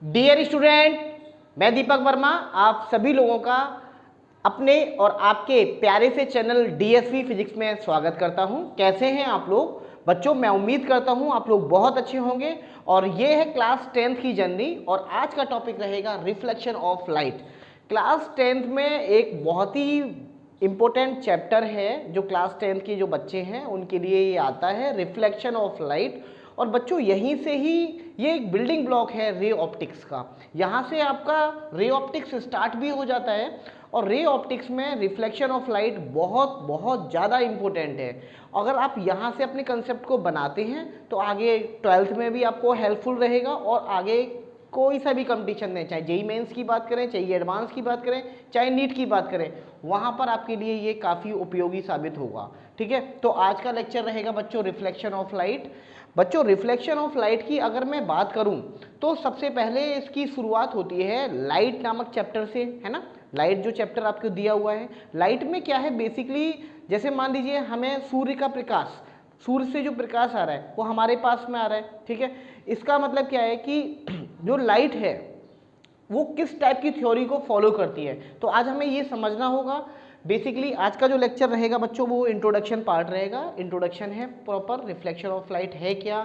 Dear student, मैं दीपक वर्मा आप सभी लोगों का अपने और आपके प्यारे से चैनल डीएसवी फिजिक्स में स्वागत करता हूं। कैसे हैं आप लोग बच्चों? मैं उम्मीद करता हूं आप लोग बहुत अच्छे होंगे। और ये है क्लास 10th की जर्नी और आज का टॉपिक रहेगा reflection of light. Class 10th में एक बहुत ही इम्पोर्टेंट चैप्टर है जो क्लास 10th के जो बच्चे हैं उनके लिए ये आता है, रिफ्लेक्शन ऑफ लाइट। और बच्चों यहीं से ही ये एक बिल्डिंग ब्लॉक है रे ऑप्टिक्स का। यहाँ से आपका रे ऑप्टिक्स स्टार्ट भी हो जाता है और रे ऑप्टिक्स में रिफ्लेक्शन ऑफ लाइट बहुत बहुत ज़्यादा इम्पोर्टेंट है। अगर आप यहाँ से अपने कंसेप्ट को बनाते हैं तो आगे 12th में भी आपको हेल्पफुल रहेगा और आगे कोई सा भी कंपटीशन नहीं, चाहे जेई मेंस की बात करें, चाहे एडवांस की बात करें, चाहे नीट की बात करें, वहाँ पर आपके लिए ये काफ़ी उपयोगी साबित होगा। ठीक है, तो आज का लेक्चर रहेगा बच्चों रिफ्लेक्शन ऑफ लाइट। बच्चों रिफ्लेक्शन ऑफ लाइट की अगर मैं बात करूं तो सबसे पहले इसकी शुरुआत होती है लाइट नामक चैप्टर से, है ना। लाइट जो चैप्टर आपको दिया हुआ है, लाइट में क्या है बेसिकली, जैसे मान लीजिए हमें सूर्य का प्रकाश, सूर्य से जो प्रकाश आ रहा है वो हमारे पास में आ रहा है। ठीक है, इसका मतलब क्या है कि जो लाइट है वो किस टाइप की थ्योरी को फॉलो करती है, तो आज हमें ये समझना होगा। बेसिकली आज का जो लेक्चर रहेगा बच्चों वो इंट्रोडक्शन पार्ट रहेगा। इंट्रोडक्शन है प्रॉपर, रिफ्लेक्शन ऑफ लाइट है क्या,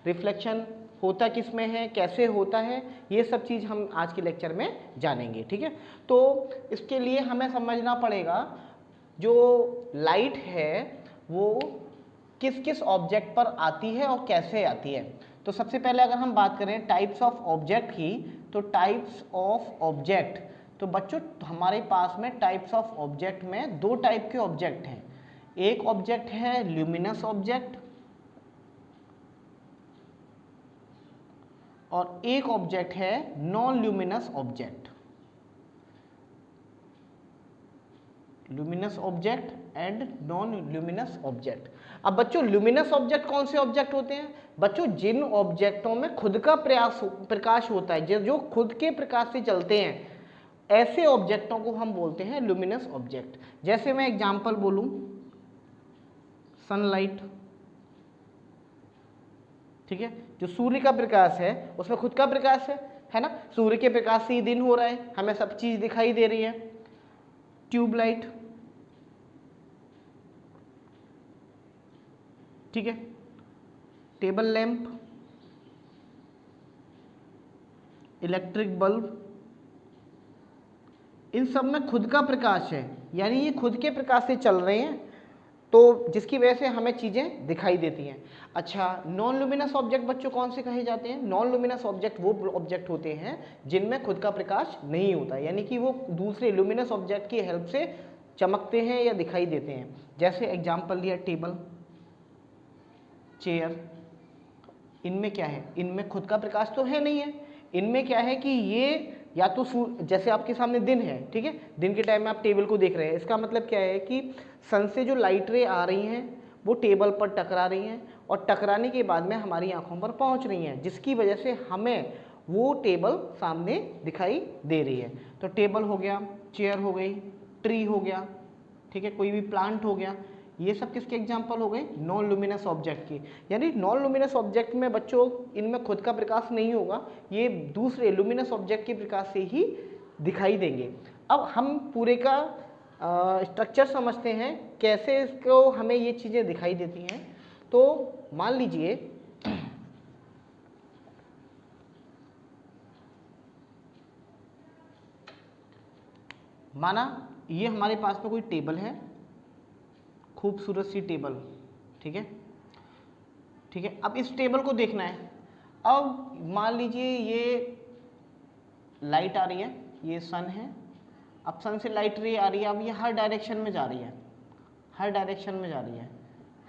रिफ्लेक्शन होता किस में है, कैसे होता है, ये सब चीज़ हम आज के लेक्चर में जानेंगे। ठीक है, तो इसके लिए हमें समझना पड़ेगा जो लाइट है वो किस किस ऑब्जेक्ट पर आती है और कैसे आती है। तो सबसे पहले अगर हम बात करें टाइप्स ऑफ ऑब्जेक्ट की, तो टाइप्स ऑफ ऑब्जेक्ट, तो बच्चों हमारे पास में टाइप्स ऑफ ऑब्जेक्ट में दो टाइप के ऑब्जेक्ट हैं। एक ऑब्जेक्ट है ल्यूमिनस ऑब्जेक्ट और एक ऑब्जेक्ट है non luminous object. Luminous object and non luminous object. अब बच्चों ल्यूमिनस ऑब्जेक्ट कौन से ऑब्जेक्ट होते हैं? बच्चों जिन ऑब्जेक्टों में खुद का प्रकाश होता है, जो खुद के प्रकाश से चलते हैं, ऐसे ऑब्जेक्टों को हम बोलते हैं ल्यूमिनस ऑब्जेक्ट। जैसे मैं एग्जांपल बोलूं, सनलाइट, ठीक है, जो सूर्य का प्रकाश है उसमें खुद का प्रकाश है ना, सूर्य के प्रकाश से ही दिन हो रहा है, हमें सब चीज दिखाई दे रही है। ट्यूबलाइट, ठीक है, टेबल लैंप, इलेक्ट्रिक बल्ब, इन सब में खुद का प्रकाश है, यानी ये खुद के प्रकाश से चल रहे हैं, तो जिसकी वजह से हमें चीज़ें दिखाई देती हैं। अच्छा, नॉन लुमिनस ऑब्जेक्ट बच्चों कौन से कहे जाते हैं? नॉन लुमिनस ऑब्जेक्ट वो ऑब्जेक्ट होते हैं जिनमें खुद का प्रकाश नहीं होता, यानी कि वो दूसरे लुमिनस ऑब्जेक्ट की हेल्प से चमकते हैं या दिखाई देते हैं। जैसे एग्जाम्पल लिया टेबल, चेयर, इनमें क्या है, इनमें खुद का प्रकाश तो है नहीं है। इनमें क्या है कि ये या तो जैसे आपके सामने दिन है, ठीक है, दिन के टाइम में आप टेबल को देख रहे हैं, इसका मतलब क्या है कि सन से जो लाइट रे आ रही हैं वो टेबल पर टकरा रही हैं और टकराने के बाद में हमारी आंखों पर पहुंच रही हैं, जिसकी वजह से हमें वो टेबल सामने दिखाई दे रही है। तो टेबल हो गया, चेयर हो गई, ट्री हो गया, ठीक है, कोई भी प्लांट हो गया, ये सब किसके एग्जाम्पल हो गए? नॉन लुमिनस ऑब्जेक्ट की। यानी नॉन लुमिनस ऑब्जेक्ट में बच्चों इनमें खुद का प्रकाश नहीं होगा, ये दूसरे लुमिनस ऑब्जेक्ट के प्रकाश से ही दिखाई देंगे। अब हम पूरे का स्ट्रक्चर समझते हैं कैसे इसको हमें ये चीज़ें दिखाई देती हैं। तो मान लीजिए माना ये हमारे पास में कोई टेबल है, खूबसूरत सी टेबल, ठीक है, ठीक है। अब इस टेबल को देखना है। अब मान लीजिए ये लाइट आ रही है, ये सन है, अब सन से लाइट रे आ रही है, अब ये हर डायरेक्शन में जा रही है, हर डायरेक्शन में जा रही है,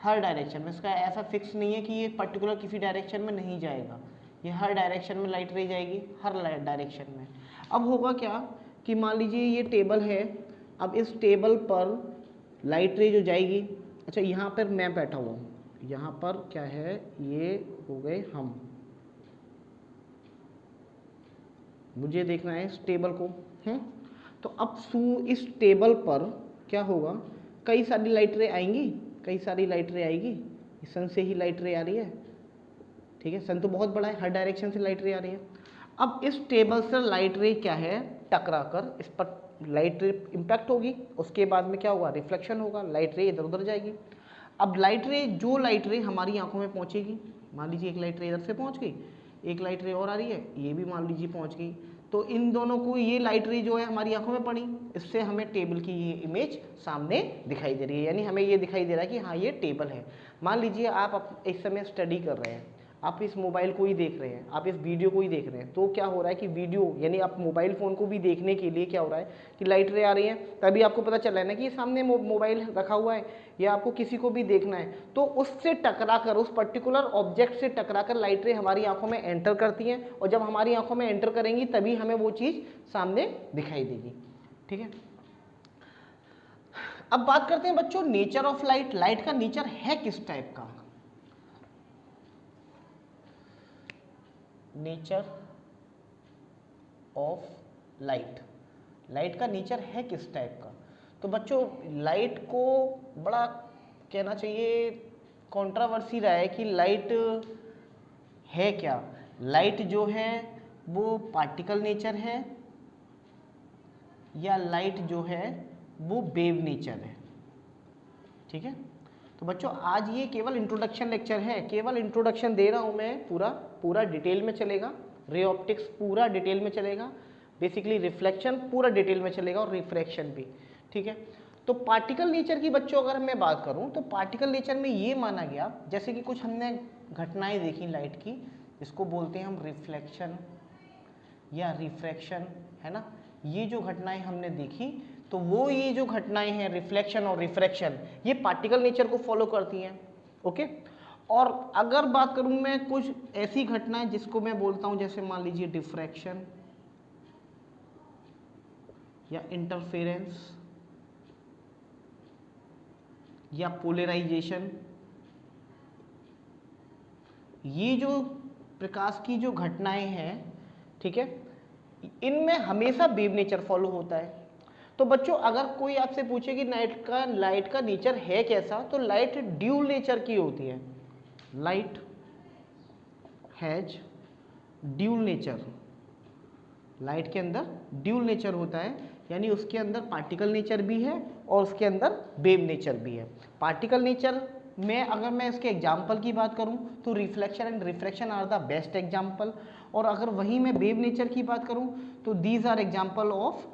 हर डायरेक्शन में, इसका ऐसा फिक्स नहीं है कि ये पर्टिकुलर किसी डायरेक्शन में नहीं जाएगा, ये हर डायरेक्शन में लाइट रे जाएगी, हर डायरेक्शन में। अब होगा क्या कि मान लीजिए ये टेबल है, अब इस टेबल पर लाइट रे जो जाएगी, अच्छा यहाँ पर मैं बैठा हुआ हूँ, यहाँ पर क्या है, ये हो गए हम, मुझे देखना है इस टेबल को, तो अब इस टेबल पर क्या होगा, कई सारी लाइट रे आएंगी, कई सारी लाइट रे आएगी, सन से ही लाइट रे आ रही है, ठीक है, सन तो बहुत बड़ा है, हर डायरेक्शन से लाइट रे आ रही है। अब इस टेबल से लाइट रे क्या है, टकरा कर इस पर लाइट रे इम्पैक्ट होगी, उसके बाद में क्या होगा, रिफ्लेक्शन होगा, लाइट रे इधर उधर जाएगी। अब लाइट रे हमारी आंखों में पहुंचेगी, मान लीजिए एक लाइट रे इधर से पहुंच गई, एक लाइट रे और आ रही है, ये भी मान लीजिए पहुंच गई, तो इन दोनों को ये लाइट रे जो है हमारी आंखों में पड़ी, इससे हमें टेबल की ये इमेज सामने दिखाई दे रही है, यानी हमें ये दिखाई दे रहा है कि हाँ ये टेबल है। मान लीजिए आप इस समय स्टडी कर रहे हैं, आप इस मोबाइल को ही देख रहे हैं, आप इस वीडियो को ही देख रहे हैं, तो क्या हो रहा है कि वीडियो यानी आप मोबाइल फ़ोन को भी देखने के लिए क्या हो रहा है कि लाइट रे आ रही है, तभी आपको पता चल रहा है ना कि ये सामने मोबाइल रखा हुआ है या आपको किसी को भी देखना है, तो उससे टकरा कर, उस पर्टिकुलर ऑब्जेक्ट से टकरा कर लाइट रे हमारी आंखों में एंटर करती हैं, और जब हमारी आंखों में एंटर करेंगी तभी हमें वो चीज़ सामने दिखाई देगी। ठीक है, अब बात करते हैं बच्चों नेचर ऑफ लाइट। लाइट का नेचर है किस टाइप का, नेचर ऑफ लाइट, लाइट का नेचर है किस टाइप का। तो बच्चों लाइट को बड़ा कहना चाहिए कंट्रोवर्सी रहा है कि लाइट है क्या, लाइट जो है वो पार्टिकल नेचर है या लाइट जो है वो वेव नेचर है। ठीक है, तो बच्चों आज ये केवल इंट्रोडक्शन लेक्चर है, केवल इंट्रोडक्शन दे रहा हूँ मैं, पूरा डिटेल में चलेगा, रे ऑप्टिक्स पूरा डिटेल में चलेगा, बेसिकली रिफ्लेक्शन पूरा डिटेल में चलेगा और रिफ्रैक्शन भी। ठीक है, तो पार्टिकल नेचर की बच्चों अगर मैं बात करूँ तो पार्टिकल नेचर में ये माना गया, जैसे कि कुछ हमने घटनाएं देखी लाइट की, इसको बोलते हैं हम रिफ्लेक्शन या रिफ्रैक्शन, है ना। ये जो घटनाएं हमने देखी तो वो ये जो घटनाएं हैं रिफ्लेक्शन और रिफ्रैक्शन, ये पार्टिकल नेचर को फॉलो करती हैं। ओके, और अगर बात करूं मैं कुछ ऐसी घटनाएं जिसको मैं बोलता हूं, जैसे मान लीजिए डिफ्रैक्शन या इंटरफेरेंस या पोलराइजेशन, ये जो प्रकाश की जो घटनाएं हैं, ठीक है, इनमें हमेशा वेव नेचर फॉलो होता है। तो बच्चों अगर कोई आपसे पूछे कि लाइट का नेचर है कैसा, तो लाइट ड्यूल नेचर की होती है, light has dual nature, light के अंदर ड्यूल नेचर होता है, यानी उसके अंदर पार्टिकल नेचर भी है और उसके अंदर वेव नेचर भी है। पार्टिकल नेचर में अगर मैं इसके एग्जाम्पल की बात करूं तो reflection and refraction are the best example, और अगर वहीं मैं वेव नेचर की बात करूं तो these are example of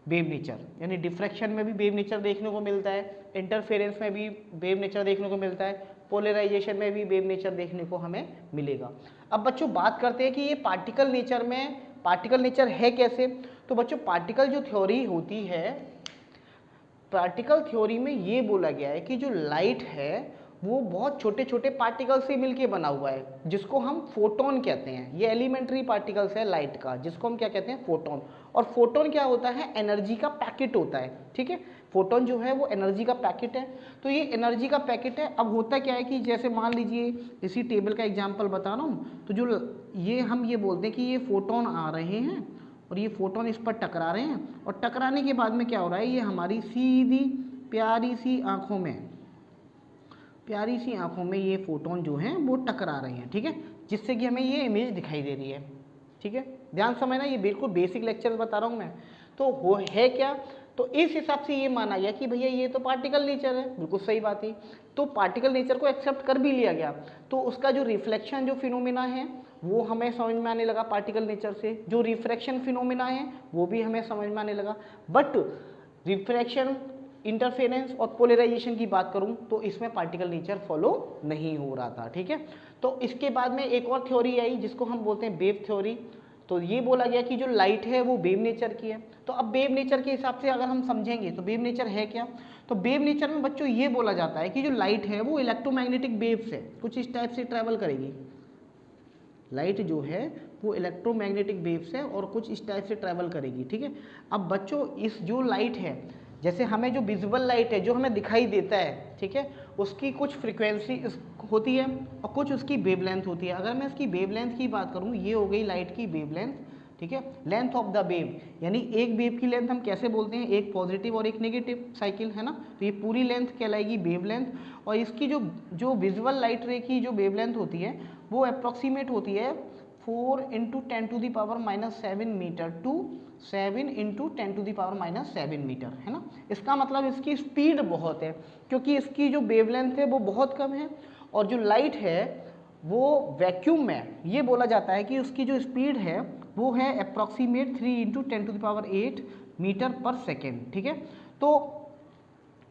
wave nature, यानी डिफ्रैक्शन में भी वेव नेचर देखने को मिलता है, इंटरफेरेंस में भी वेव नेचर देखने को मिलता है, पोलराइजेशन में भी वेव नेचर देखने को हमें मिलेगा। अब बच्चों बात करते हैं कि ये पार्टिकल नेचर में पार्टिकल नेचर है कैसे। तो बच्चों पार्टिकल जो थ्योरी होती है, पार्टिकल थ्योरी में ये बोला गया है कि जो लाइट है वो बहुत छोटे छोटे पार्टिकल से मिलके बना हुआ है, जिसको हम फोटोन कहते हैं। ये एलिमेंट्री पार्टिकल्स है लाइट का, जिसको हम क्या कहते हैं, फोटोन। और फोटोन क्या होता है, एनर्जी का पैकेट होता है। ठीक है, फोटोन जो है वो एनर्जी का पैकेट है। तो ये एनर्जी का पैकेट है। अब होता क्या है कि जैसे मान लीजिए इसी टेबल का एग्जाम्पल बता रहा हूँ, तो जो ये हम ये बोलते हैं कि ये फोटोन आ रहे हैं और ये फोटोन इस पर टकरा रहे हैं, और टकराने के बाद में क्या हो रहा है, ये हमारी सीधी प्यारी सी आँखों में ये फोटोन जो हैं वो टकरा रहे हैं। ठीक है, जिससे कि हमें ये इमेज दिखाई दे रही है। ठीक है, ध्यान समझना, ये बिल्कुल बेसिक लेक्चर बता रहा हूँ मैं। तो वो है क्या, तो इस हिसाब से ये माना गया कि भैया ये तो पार्टिकल नेचर है, बिल्कुल सही बात है। तो पार्टिकल नेचर को एक्सेप्ट कर भी लिया गया, तो उसका जो रिफ्लेक्शन जो फिनोमिना है वो हमें समझ में आने लगा पार्टिकल नेचर से, जो रिफ्रैक्शन फिनोमिना है वो भी हमें समझ में आने लगा। बट रिफ्रैक्शन, इंटरफेरेंस और पोलराइजेशन की बात करूं तो इसमें पार्टिकल नेचर फॉलो नहीं हो रहा था। ठीक है, तो इसके बाद में एक और थ्योरी आई जिसको हम बोलते हैं वेव थ्योरी। तो ये बोला गया कि जो लाइट है वो वेव नेचर की है। तो अब वेव नेचर के हिसाब से अगर हम समझेंगे तो वेव नेचर है क्या, तो वेव नेचर में बच्चों ये बोला जाता है कि जो लाइट है वो इलेक्ट्रोमैग्नेटिक वेव से कुछ इस टाइप से ट्रैवल करेगी। लाइट जो है वो इलेक्ट्रोमैग्नेटिक वेव से और कुछ इस टाइप से ट्रैवल करेगी। ठीक है, अब बच्चों इस जो लाइट है, जैसे हमें जो विजिबल लाइट है जो हमें दिखाई देता है, ठीक है, उसकी कुछ फ्रीक्वेंसी होती है और कुछ उसकी वेवलेंथ होती है। अगर मैं इसकी वेवलेंथ की बात करूं, ये हो गई लाइट की वेवलेंथ। ठीक है, लेंथ ऑफ द वेव, यानी एक वेव की लेंथ हम कैसे बोलते हैं, एक पॉजिटिव और एक नेगेटिव साइकिल, है ना। तो ये पूरी लेंथ कहलाएगी वेवलेंथ। और इसकी जो विजुअल लाइट रे की जो वेवलेंथ होती है वो अप्रॉक्सीमेट होती है 4 into 10⁻⁻7 metre to 7 into 10⁻⁻7 metre, है ना। इसका मतलब इसकी स्पीड बहुत है, क्योंकि इसकी जो वेवलेंथ है वो बहुत कम है, और जो लाइट है वो वैक्यूम में ये बोला जाता है कि उसकी जो स्पीड है वो है अप्रॉक्सीमेट 3 इंटू 10⁸ मीटर पर सेकेंड, ठीक है। तो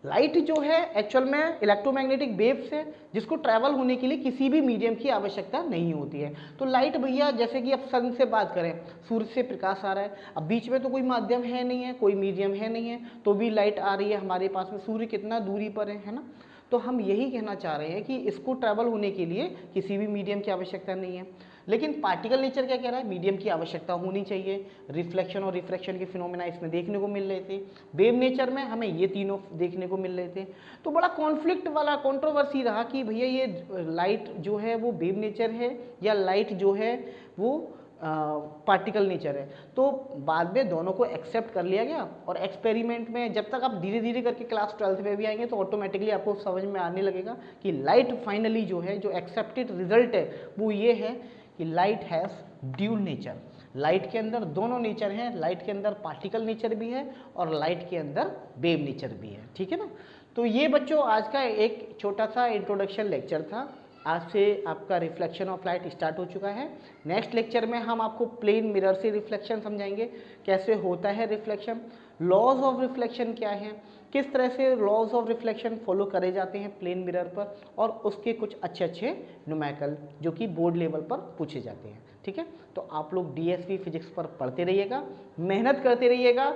लाइट जो है एक्चुअल में इलेक्ट्रोमैग्नेटिक वेव्स है, जिसको ट्रैवल होने के लिए किसी भी मीडियम की आवश्यकता नहीं होती है। तो लाइट भैया, जैसे कि अब सन से बात करें, सूर्य से प्रकाश आ रहा है, अब बीच में तो कोई माध्यम है नहीं है, कोई मीडियम है नहीं है, तो भी लाइट आ रही है हमारे पास में। सूर्य कितना दूरी पर है ना। तो हम यही कहना चाह रहे हैं कि इसको ट्रैवल होने के लिए किसी भी मीडियम की आवश्यकता नहीं है। लेकिन पार्टिकल नेचर क्या कह रहा है, मीडियम की आवश्यकता होनी चाहिए। रिफ्लेक्शन और रिफ्रैक्शन के फिनोमेना इसमें देखने को मिल रहे थे। वेव नेचर में हमें ये तीनों देखने को मिल रहे थे। तो बड़ा कॉन्फ्लिक्ट वाला कंट्रोवर्सी रहा कि भैया ये लाइट जो है वो वेव नेचर है या लाइट जो है वो पार्टिकल नेचर है। तो बाद में दोनों को एक्सेप्ट कर लिया गया, और एक्सपेरिमेंट में जब तक आप धीरे धीरे करके क्लास 12th में भी आएंगे तो ऑटोमेटिकली आपको समझ में आने लगेगा कि लाइट फाइनली जो है, जो एक्सेप्टेड रिजल्ट है वो ये है कि light has dual nature. Light के अंदर दोनों नेचर हैं, लाइट के अंदर पार्टिकल नेचर भी है और लाइट के अंदर वेव नेचर भी है, ठीक है ना। तो ये बच्चों आज का एक छोटा सा इंट्रोडक्शन लेक्चर था। आज से आपका रिफ्लेक्शन ऑफ लाइट स्टार्ट हो चुका है। नेक्स्ट लेक्चर में हम आपको प्लेन मिरर से रिफ्लेक्शन समझाएंगे, कैसे होता है रिफ्लेक्शन, लॉज ऑफ रिफ्लेक्शन क्या है, किस तरह से लॉज ऑफ रिफ्लेक्शन फॉलो करे जाते हैं प्लेन मिरर पर, और उसके कुछ अच्छे अच्छे न्यूमेरिकल जो कि बोर्ड लेवल पर पूछे जाते हैं, ठीक है। तो आप लोग डीएसवी फिजिक्स पर पढ़ते रहिएगा, मेहनत करते रहिएगा।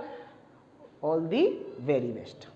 All the very best.